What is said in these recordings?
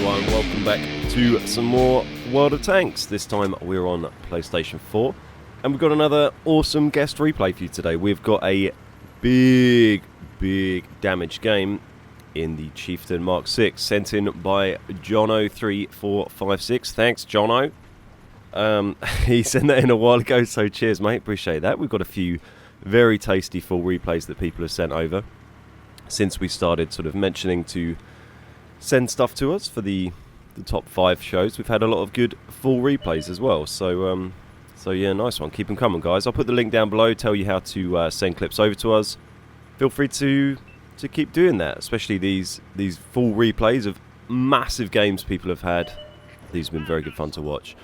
everyone, welcome back to some more World of Tanks. This time we're on PlayStation 4 and we've got another awesome guest replay for you today. We've got a big damage game in the Chieftain Mk sent in by Jono3456. Thanks, Jono. He sent that in a while ago, so cheers mate, appreciate that. We've got a few very tasty full replays that people have sent over since we started sort of mentioning to send stuff to us for the top 5 shows. We've had a lot of good full replays as well, so yeah, nice one. Keep them coming, guys. I'll put the link down below, tell you how to send clips over to us. Feel free to keep doing that, especially these full replays of massive games people have had. These have been very good fun to watch.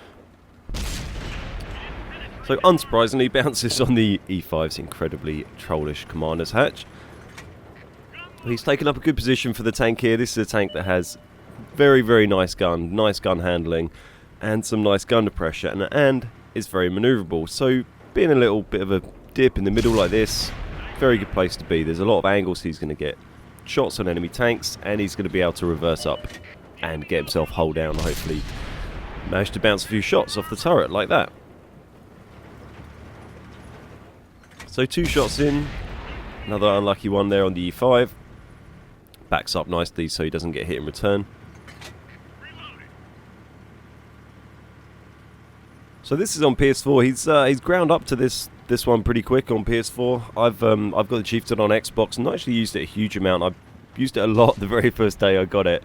So unsurprisingly, bounces on the E5's incredibly trollish commander's hatch. He's taken up a good position for the tank here. This is a tank that has very nice gun handling, and some nice gun pressure, and is very manoeuvrable. So being a little bit of a dip in the middle like this, very good place to be. There's a lot of angles he's going to get shots on enemy tanks, and he's going to be able to reverse up and get himself hull down. Hopefully manage to bounce a few shots off the turret like that. So 2 shots in, another unlucky one there on the E5. Backs up nicely so he doesn't get hit in return. So this is on PS4. He's ground up to this one pretty quick on PS4. I've got the Chieftain on Xbox and not actually used it a huge amount. I used it a lot the very first day I got it.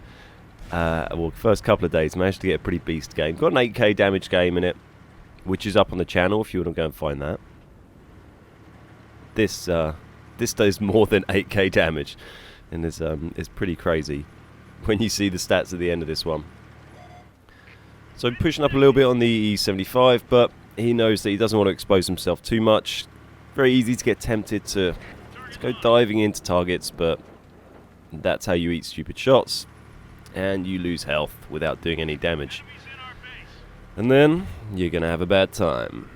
Well, first couple of days, managed to get a pretty beast game. Got an 8k damage game in it, which is up on the channel if you want to go and find that. This does more than 8k damage, and is pretty crazy when you see the stats at the end of this one. So pushing up a little bit on the E75, but he knows that he doesn't want to expose himself too much. Very easy to get tempted to go diving into targets, but that's how you eat stupid shots, and you lose health without doing any damage. And then you're going to have a bad time.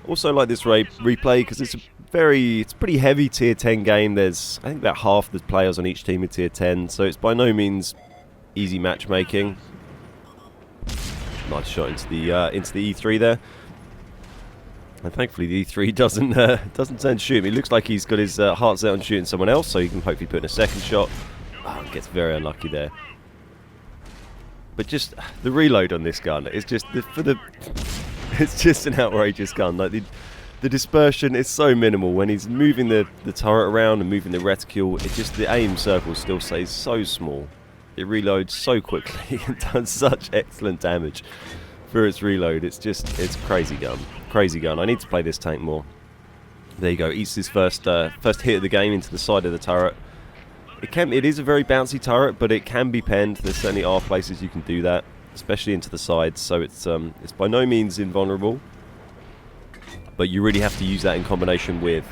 Also like this replay because it's pretty heavy tier 10 game. There's I think about half the players on each team are tier 10, so it's by no means easy matchmaking. Nice shot into the E3 there, and thankfully the E3 doesn't turn to shoot him. It looks like he's got his heart set on shooting someone else, so he can hopefully put in a second shot. Oh, gets very unlucky there. But just the reload on this gun is just it's just an outrageous gun. Like the dispersion is so minimal when he's moving the turret around and moving the reticule. The aim circle still stays so small. It reloads so quickly and does such excellent damage for its reload. It's crazy gun. I need to play this tank more. There you go. Eats his first hit of the game into the side of the turret. It is a very bouncy turret, but it can be penned. There certainly are places you can do that, especially into the sides, so it's by no means invulnerable, but you really have to use that in combination with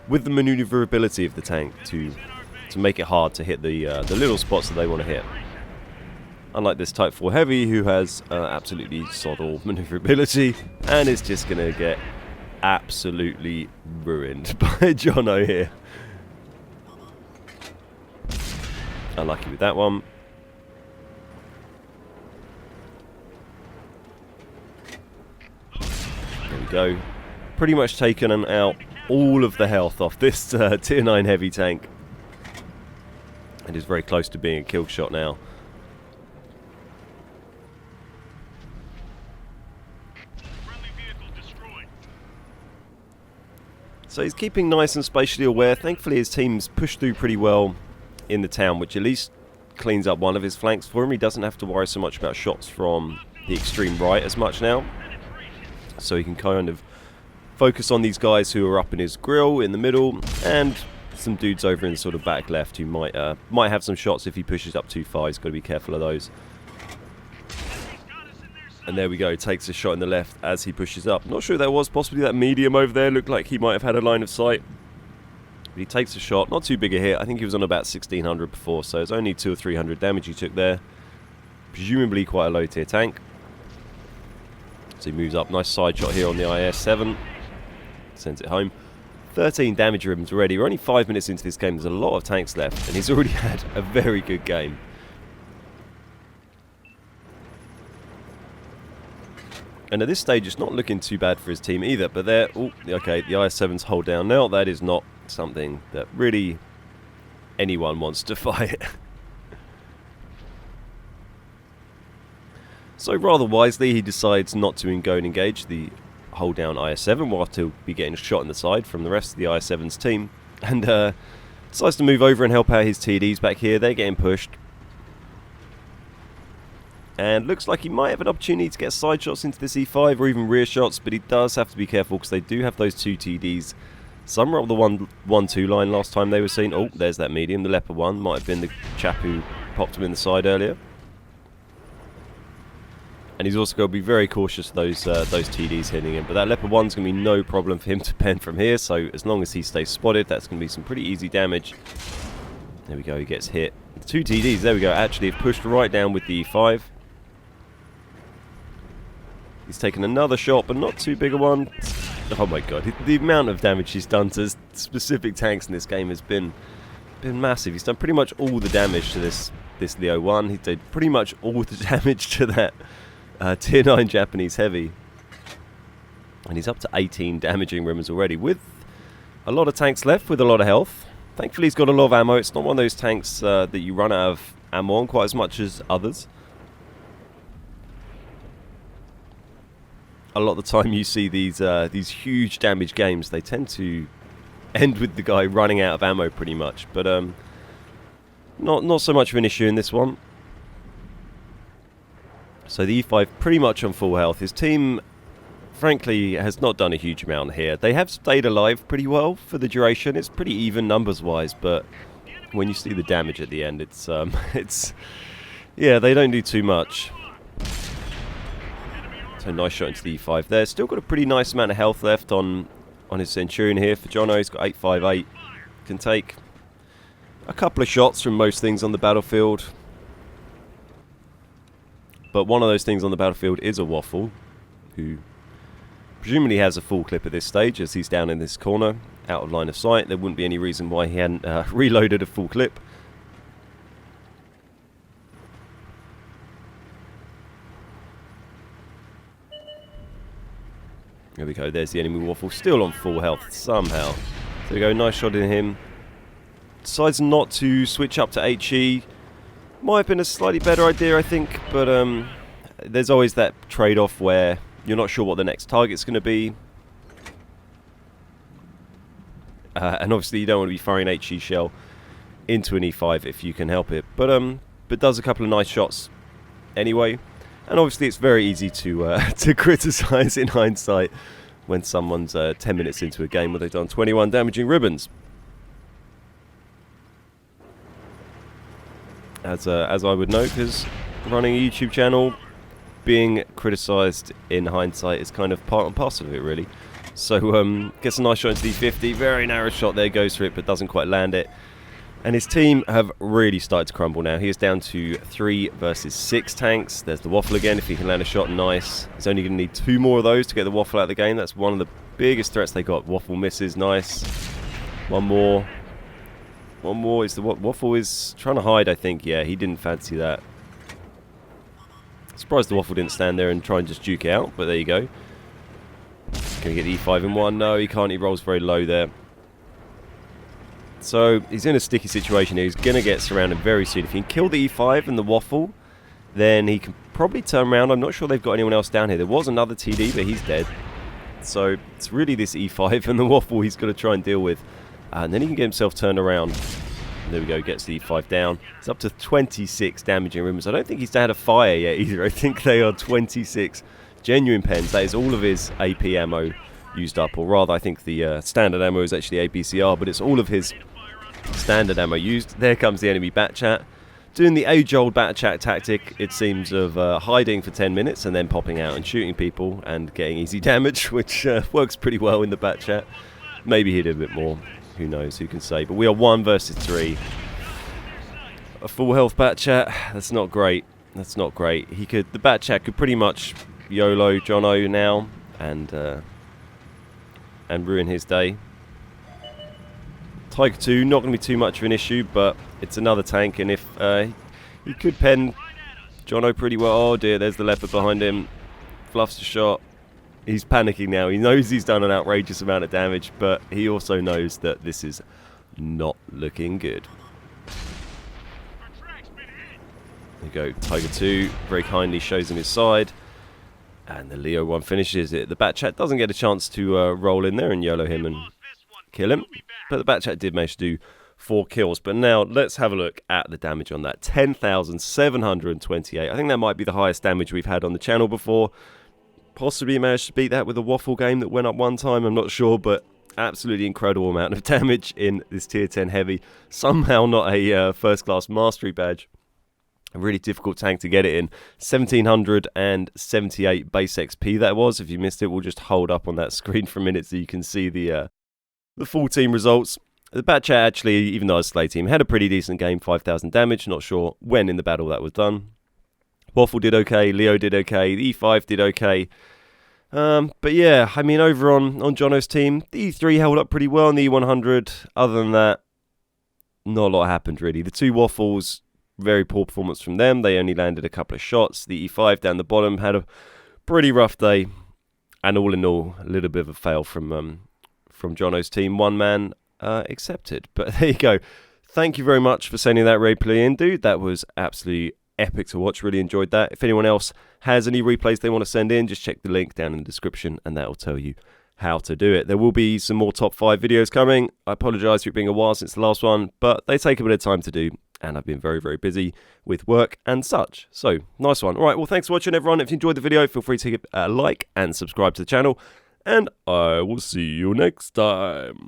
the maneuverability of the tank to make it hard to hit the little spots that they want to hit. Unlike this Type 4 Heavy, who has absolutely sod all maneuverability and is just going to get absolutely ruined by Jono here. Unlucky with that one. There we go. Pretty much taken out all of the health off this tier 9 heavy tank. It is very close to being a kill shot now. So he's keeping nice and spatially aware. Thankfully his team's pushed through pretty well in the town, which at least cleans up one of his flanks for him. He doesn't have to worry so much about shots from the extreme right as much now. So he can kind of focus on these guys who are up in his grill in the middle, and some dudes over in the sort of back left who might have some shots if he pushes up too far. He's got to be careful of those. And there we go, takes a shot in the left as he pushes up. Not sure there was possibly that medium over there. Looked like he might have had a line of sight. But he takes a shot, not too big a hit. I think he was on about 1600 before, so it's only 200 or 300 damage he took there. Presumably quite a low tier tank. So he moves up, nice side shot here on the IS-7. Sends it home. 13 damage ribbons already. We're only 5 minutes into this game. There's a lot of tanks left, and he's already had a very good game. And at this stage, it's not looking too bad for his team either. But they're... Oh, okay, the IS-7's hold down now. That is not something that really anyone wants to fight. So rather wisely, he decides not to go and engage the hold down IS-7 while he'll be getting shot in the side from the rest of the IS-7's team. And decides to move over and help out his TDs back here. They're getting pushed. And looks like he might have an opportunity to get side shots into this E5 or even rear shots, but he does have to be careful because they do have those 2 TDs. Somewhere up the 1-2 line last time they were seen. Oh, there's that medium. The Leopard 1 might have been the chap who popped him in the side earlier. And he's also got to be very cautious of those TDs hitting him. But that Leopard 1's going to be no problem for him to pen from here. So as long as he stays spotted, that's going to be some pretty easy damage. There we go, he gets hit. The 2 TDs, there we go, actually have pushed right down with the E5. He's taken another shot, but not too big a one. Oh my god, the amount of damage he's done to specific tanks in this game has been massive. He's done pretty much all the damage to this Leo 1. He did pretty much all the damage to that Tier 9 Japanese Heavy. And he's up to 18 damaging ribbons already, with a lot of tanks left, with a lot of health. Thankfully he's got a lot of ammo. It's not one of those tanks that you run out of ammo on quite as much as others. A lot of the time you see these huge damage games, they tend to end with the guy running out of ammo pretty much, but not so much of an issue in this one. So the E5 pretty much on full health. His team, frankly, has not done a huge amount here. They have stayed alive pretty well for the duration. It's pretty even numbers wise, but when you see the damage at the end, it's yeah, they don't do too much. So nice shot into the E5 there. Still got a pretty nice amount of health left on his Centurion here for Jono. He's got 858. Can take a couple of shots from most things on the battlefield. But one of those things on the battlefield is a Waffle, who presumably has a full clip at this stage as he's down in this corner, out of line of sight. There wouldn't be any reason why he hadn't reloaded a full clip. There we go, there's the enemy Waffle, still on full health somehow. There we go, nice shot in him. Decides not to switch up to HE. Might have been a slightly better idea, I think, but there's always that trade-off where you're not sure what the next target's going to be. And obviously you don't want to be firing an HE shell into an E5 if you can help it. But does a couple of nice shots anyway. And obviously it's very easy to criticise in hindsight when someone's 10 minutes into a game where they've done 21 damaging ribbons. As I would know, because running a YouTube channel, being criticised in hindsight is kind of part and parcel of it, really. So gets a nice shot into the 50, very narrow shot there, goes for it but doesn't quite land it. And his team have really started to crumble now. He is down to 3 versus 6 tanks. There's the Waffle again. If he can land a shot, nice. He's only going to need 2 more of those to get the Waffle out of the game. That's one of the biggest threats they got. Waffle misses, nice. One more. One more. Is the Waffle is trying to hide, I think. Yeah, he didn't fancy that. Surprised the Waffle didn't stand there and try and just duke it out, but there you go. Can he get E5 in one? No, he can't. He rolls very low there. So he's in a sticky situation here. He's going to get surrounded very soon. If he can kill the E5 and the Waffle, then he can probably turn around. I'm not sure they've got anyone else down here. There was another TD, but he's dead. So it's really this E5 and the Waffle he's got to try and deal with. And then he can get himself turned around. There we go, gets the E5 down. It's up to 26 damaging ribbons. I don't think he's had a fire yet either. I think they are 26 genuine pens. That is all of his AP ammo used up. Or rather, I think the standard ammo is actually APCR, but it's all of his standard ammo used. There comes the enemy Batchat. Doing the age-old Batchat tactic, it seems, of hiding for 10 minutes and then popping out and shooting people and getting easy damage, which works pretty well in the Batchat. Maybe he did a bit more. Who knows? Who can say? But we are 1 versus 3. A full health Batchat. That's not great. That's not great. The Batchat could pretty much YOLO Jono now and ruin his day. Tiger 2, not going to be too much of an issue, but it's another tank, and if he could pen Jono pretty well. Oh dear, there's the leopard behind him. Fluffs the shot. He's panicking now. He knows he's done an outrageous amount of damage, but he also knows that this is not looking good. There you go, Tiger 2 very kindly shows him his side. And the Leo one finishes it. The Batchat doesn't get a chance to roll in there and YOLO him and kill him. But the Batchat did manage to do 4 kills. But now let's have a look at the damage on that. 10,728. I think that might be the highest damage we've had on the channel before. Possibly managed to beat that with a waffle game that went up one time. I'm not sure, but absolutely incredible amount of damage in this tier 10 heavy. Somehow not a first class mastery badge. A really difficult tank to get it in. 1778 base XP that was. If you missed it, we'll just hold up on that screen for a minute so you can see the full team results. The Batchat actually, even though I was Slay team, had a pretty decent game. 5,000 damage. Not sure when in the battle that was done. Waffle did okay. Leo did okay. The E5 did okay. But yeah, I mean, over on Jono's team, the E3 held up pretty well on the E100. Other than that, not a lot happened really. The 2 Waffles, very poor performance from them. They only landed a couple of shots. The E5 down the bottom had a pretty rough day. And all in all, a little bit of a fail from Jono's team. One man accepted. But there you go. Thank you very much for sending that replay in, dude. That was absolutely epic to watch. Really enjoyed that. If anyone else has any replays they want to send in, just check the link down in the description and that will tell you how to do it. There will be some more top 5 videos coming. I apologise for it being a while since the last one, but they take a bit of time to do, and I've been very, very busy with work and such. So, nice one. Alright, well, thanks for watching, everyone. If you enjoyed the video, feel free to give a like and subscribe to the channel, and I will see you next time.